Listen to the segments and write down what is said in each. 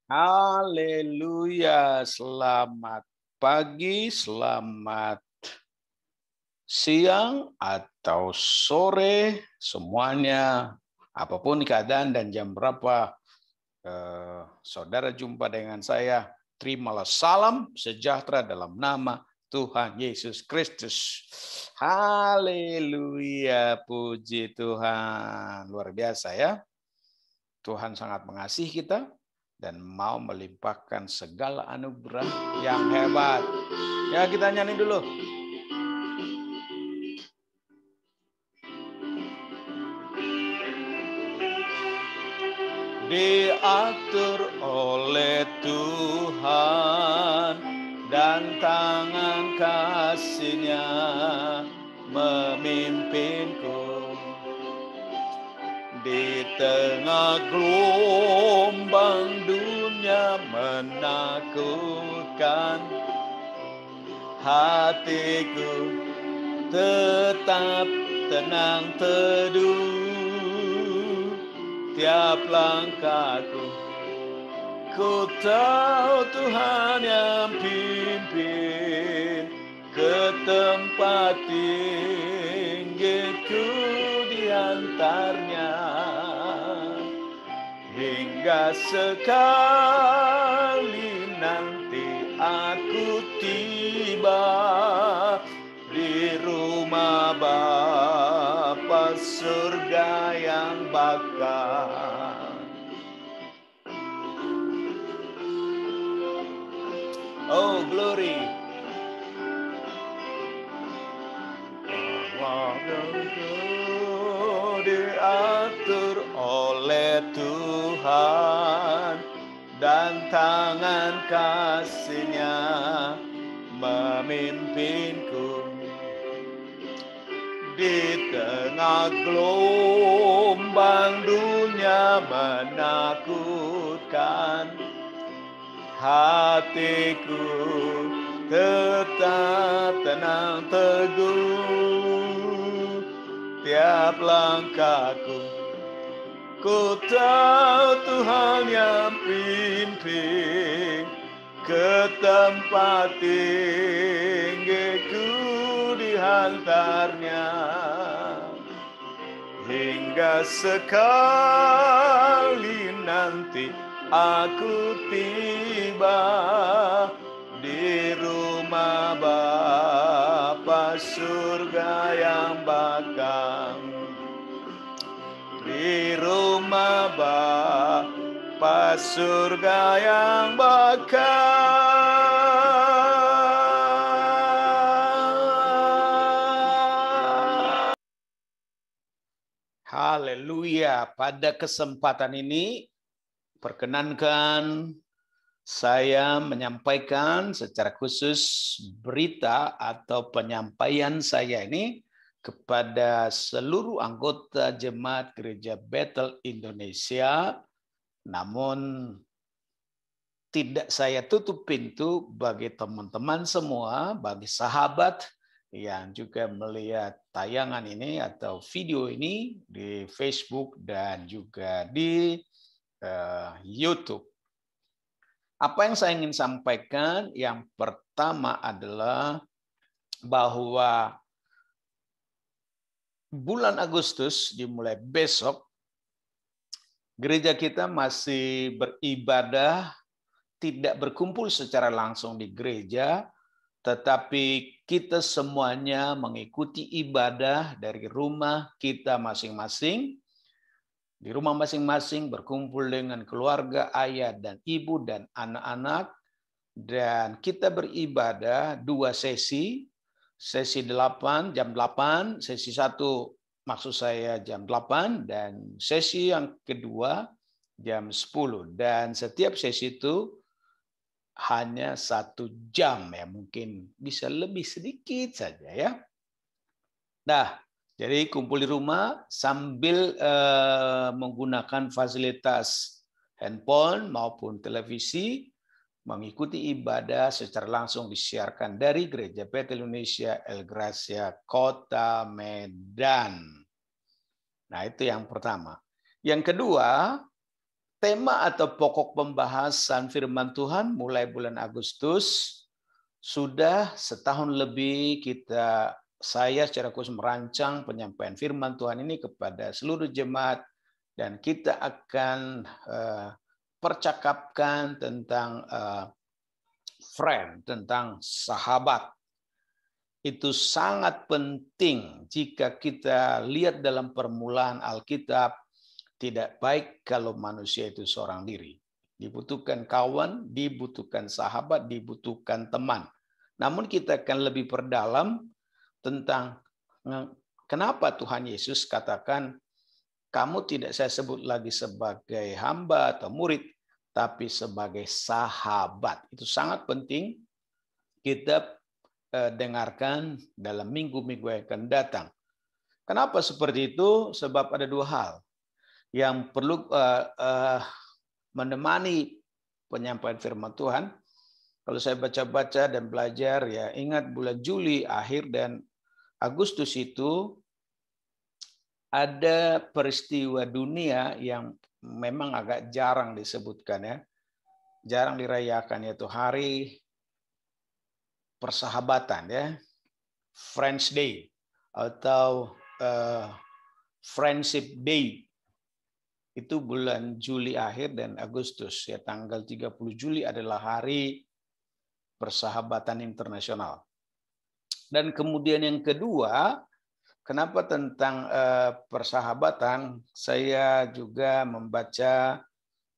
Haleluya, selamat pagi, selamat siang atau sore semuanya, apapun keadaan dan jam berapa saudara jumpa dengan saya, terimalah salam sejahtera dalam nama Tuhan Yesus Kristus. Haleluya, puji Tuhan. Luar biasa ya. Tuhan sangat mengasihi kita dan mau melimpahkan segala anugerah yang hebat. Ya, kita nyanyi dulu. Diatur oleh Tuhan dan tangan kasih-Nya memimpinku. Di tengah gelombang dunia menakutkan, hatiku tetap tenang teduh. Tiap langkahku, ku tahu Tuhan yang pimpin ke tempat tinggiku diantarnya. Hingga sekali nanti aku tiba di rumah Bapa surga yang bakal. Oh, glory. Diatur oleh Tuhan dan tangan kasih-Nya memimpinku. Di tengah gelombang dunia menakutkan, hatiku tetap tenang teguh. Tiap langkahku, ku tahu Tuhan yang pimpin ke tempat tinggiku dihantarnya. Hingga sekali nanti aku tiba di rumah Bapa surga yang bakal. Di rumah Bapa surga yang bakal. Haleluya. Pada kesempatan ini perkenankan saya menyampaikan secara khusus berita atau penyampaian saya ini kepada seluruh anggota Jemaat Gereja Bethel Indonesia. Namun tidak saya tutup pintu bagi teman-teman semua, bagi sahabat yang juga melihat tayangan ini atau video ini di Facebook dan juga di YouTube. Apa yang saya ingin sampaikan, yang pertama adalah bahwa bulan Agustus dimulai besok, gereja kita masih beribadah, tidak berkumpul secara langsung di gereja, tetapi kita semuanya mengikuti ibadah dari rumah kita masing-masing. Di rumah masing-masing berkumpul dengan keluarga, ayah dan ibu dan anak-anak. Dan kita beribadah 2 sesi. Sesi 8, jam 8. Sesi 1 maksud saya jam 8. Dan sesi yang kedua jam 10. Dan setiap sesi itu hanya 1 jam ya. Mungkin bisa lebih sedikit saja ya. Nah, jadi kumpul di rumah sambil menggunakan fasilitas handphone maupun televisi, mengikuti ibadah secara langsung disiarkan dari Gereja Bethel Indonesia El Gracia Kota Medan. Nah, itu yang pertama. Yang kedua, tema atau pokok pembahasan firman Tuhan mulai bulan Agustus sudah setahun lebih saya secara khusus merancang penyampaian firman Tuhan ini kepada seluruh jemaat, dan kita akan percakapkan tentang friend, tentang sahabat. Itu sangat penting jika kita lihat dalam permulaan Alkitab. Tidak baik kalau manusia itu seorang diri. Dibutuhkan kawan, dibutuhkan sahabat, dibutuhkan teman. Namun kita akan lebih perdalam tentang kenapa Tuhan Yesus katakan, kamu tidak saya sebut lagi sebagai hamba atau murid, tapi sebagai sahabat. Itu sangat penting kita dengarkan dalam minggu-minggu yang akan datang. Kenapa seperti itu? Sebab ada dua hal yang perlu menemani penyampaian firman Tuhan. Kalau saya baca-baca dan belajar, ya ingat bulan Juli akhir dan Agustus itu ada peristiwa dunia yang memang agak jarang disebutkan, ya, jarang dirayakan, yaitu hari persahabatan, ya, Friends Day atau Friendship Day. Itu bulan Juli akhir dan Agustus, ya, tanggal 30 Juli adalah hari persahabatan internasional. Dan kemudian yang kedua, kenapa tentang persahabatan? Saya juga membaca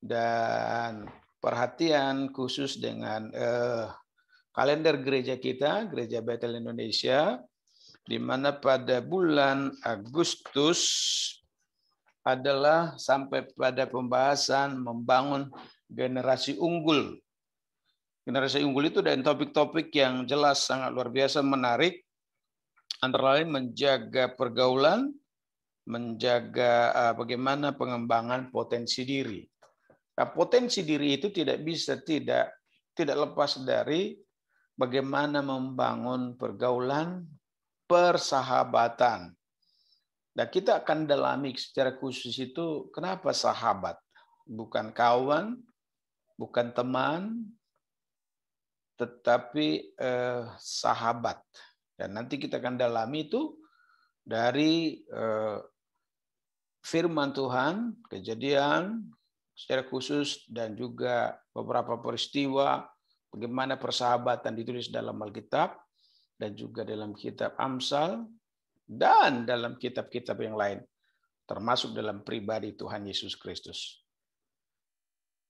dan perhatian khusus dengan kalender gereja kita, Gereja Bethel Indonesia, di mana pada bulan Agustus adalah sampai pada pembahasan membangun generasi unggul. Generasi unggul itu dan topik-topik yang jelas sangat luar biasa menarik, antara lain menjaga pergaulan, menjaga bagaimana pengembangan potensi diri. Nah, potensi diri itu tidak bisa tidak lepas dari bagaimana membangun pergaulan, persahabatan. Dan kita akan dalami secara khusus itu kenapa sahabat, bukan kawan, bukan teman, tetapi sahabat. Dan nanti kita akan dalami itu dari firman Tuhan, Kejadian secara khusus, dan juga beberapa peristiwa bagaimana persahabatan ditulis dalam Alkitab dan juga dalam kitab Amsal dan dalam kitab-kitab yang lain, termasuk dalam pribadi Tuhan Yesus Kristus.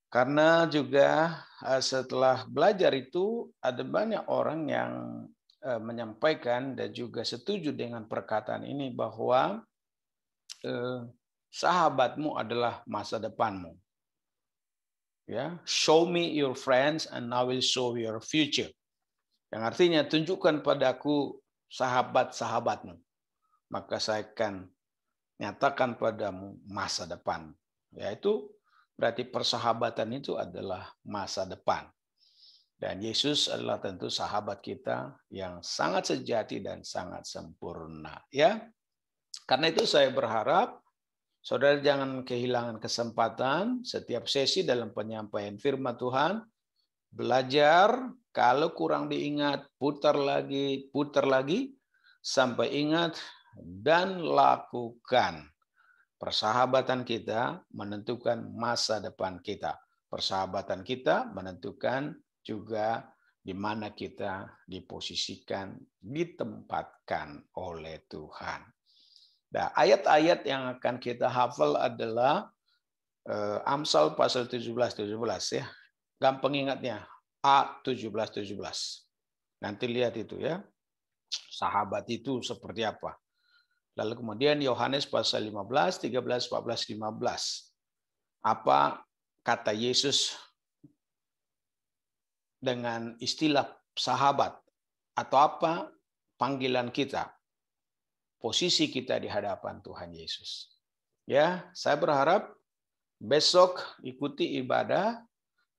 Karena juga setelah belajar itu ada banyak orang yang menyampaikan dan juga setuju dengan perkataan ini bahwa sahabatmu adalah masa depanmu. Ya, show me your friends and I will show your future. Yang artinya tunjukkan padaku sahabat-sahabatmu, maka saya akan nyatakan padamu masa depan. Yaitu berarti persahabatan itu adalah masa depan. Dan Yesus adalah tentu sahabat kita yang sangat sejati dan sangat sempurna. Ya, karena itu saya berharap saudara jangan kehilangan kesempatan setiap sesi dalam penyampaian firman Tuhan. Belajar, kalau kurang diingat, putar lagi, sampai ingat dan lakukan. Persahabatan kita menentukan masa depan kita. Persahabatan kita menentukan juga di mana kita diposisikan, ditempatkan oleh Tuhan. Nah, ayat-ayat yang akan kita hafal adalah Amsal pasal 17 ya. Gampang ingatnya, A17. Nanti lihat itu ya. Sahabat itu seperti apa. Lalu kemudian Yohanes pasal 15, 13, 14, 15. Apa kata Yesus dengan istilah sahabat? Atau apa panggilan kita? Posisi kita di hadapan Tuhan Yesus. Ya, saya berharap besok ikuti ibadah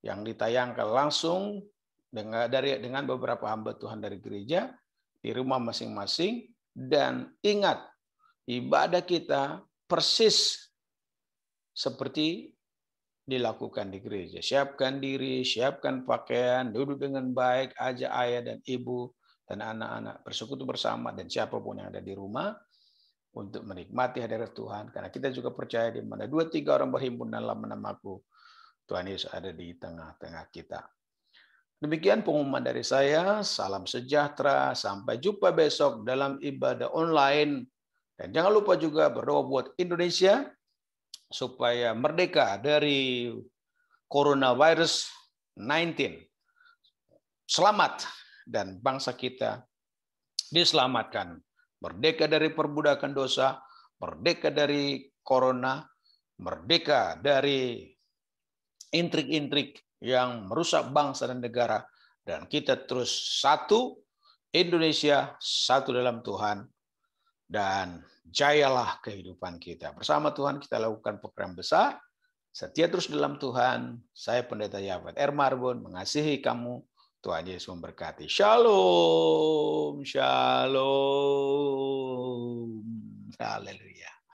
yang ditayangkan langsung dengan beberapa hamba Tuhan dari gereja di rumah masing-masing, dan ingat ibadah kita persis seperti dilakukan di gereja. Siapkan diri, siapkan pakaian, duduk dengan baik, ajak ayah dan ibu dan anak-anak bersekutu bersama dan siapapun yang ada di rumah untuk menikmati hadirat Tuhan. Karena kita juga percaya di mana 2-3 orang berhimpun dalam namaku, Tuhan Yesus ada di tengah-tengah kita. Demikian pengumuman dari saya. Salam sejahtera. Sampai jumpa besok dalam ibadah online. Dan jangan lupa juga berdoa buat Indonesia supaya merdeka dari coronavirus 19. Selamat dan bangsa kita diselamatkan. Merdeka dari perbudakan dosa, merdeka dari corona, merdeka dari intrik-intrik yang merusak bangsa dan negara, dan kita terus satu, Indonesia satu dalam Tuhan, dan jayalah kehidupan kita. Bersama Tuhan kita lakukan pekerjaan besar, setia terus dalam Tuhan. Saya Pendeta Yafet R. Marbun mengasihi kamu. Tuhan Yesus memberkati. Shalom, shalom. Haleluya.